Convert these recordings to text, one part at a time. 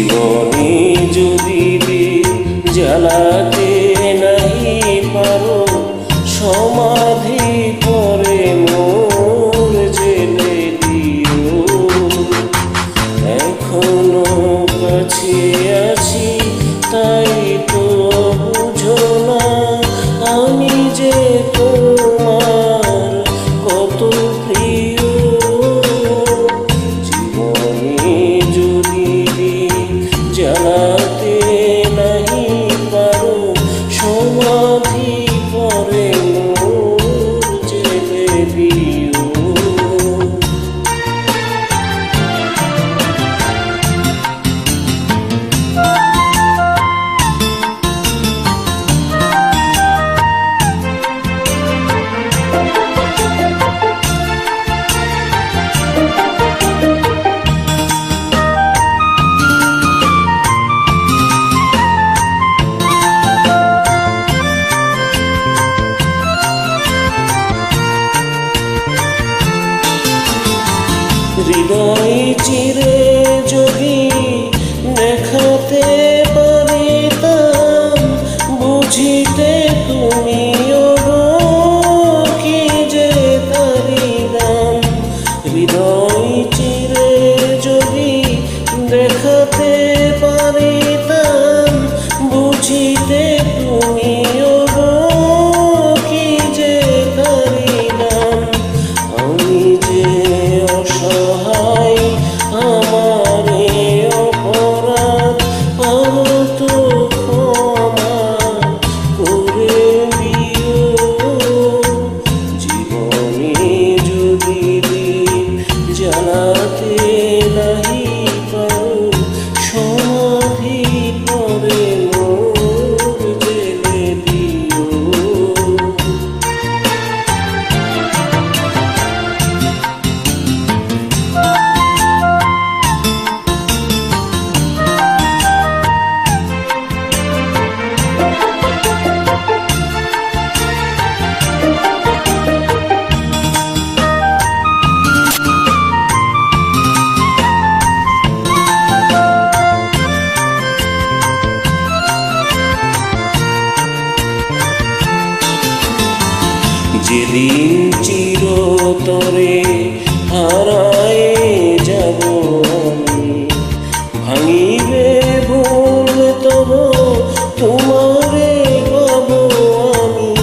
জীবনে যদি জ্বালাতে নাহি পারো, সমাধি পরে মোর জেলে দিও। এখনো কাছে আছি তাই তো বুঝো না, আমি যে তোমার কত প্রিয়। জীবনে যদি জ্বালাতে নাহি পারো, সমাধি পরে মোর জেলে দিও। হৃদয় চিরে যদি দেখাতে পারিতাম, বুঝিতে তুমিও কি যে তারি দাম। হৃদয় চিরে যদি দেখাতে পারিতাম, বুঝিতে তুমিও কি যে তারি দাম। আমি যে অসহায়, আমার অপরাধ তো ক্ষমা করে দিও। জীবনে যদি জ্বালাতে নাহি পারো, সমাধি পরে মোর জেলে দিও। যেদিন চিরতরে হারায়ে যাব আমি, ভাঙিবে ভুল তব তোমারে পাব আমি।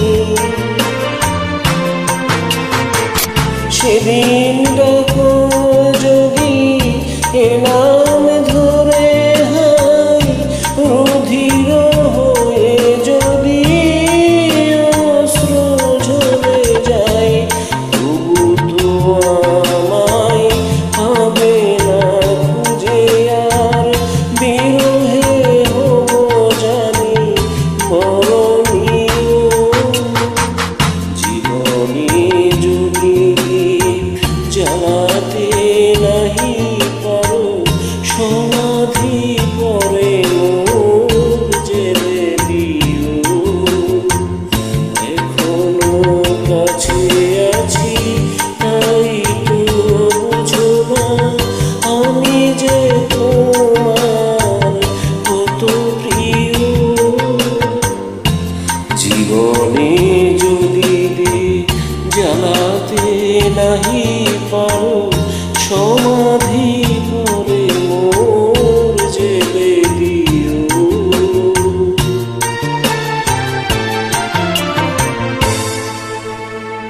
সেদিন ডাকো যদি এ নাম ধরে, হাই রুধির হয়ে যদি জ্বালাতে নাহি পারো, সমাধি পরে মোর জেলে দিও। এখনো কাছে আছি তাই তো বুঝো না, আমি যে তোমার কত প্রিয়। জীবনে যদি জ্বালাতে নাহি পারো, সমাধি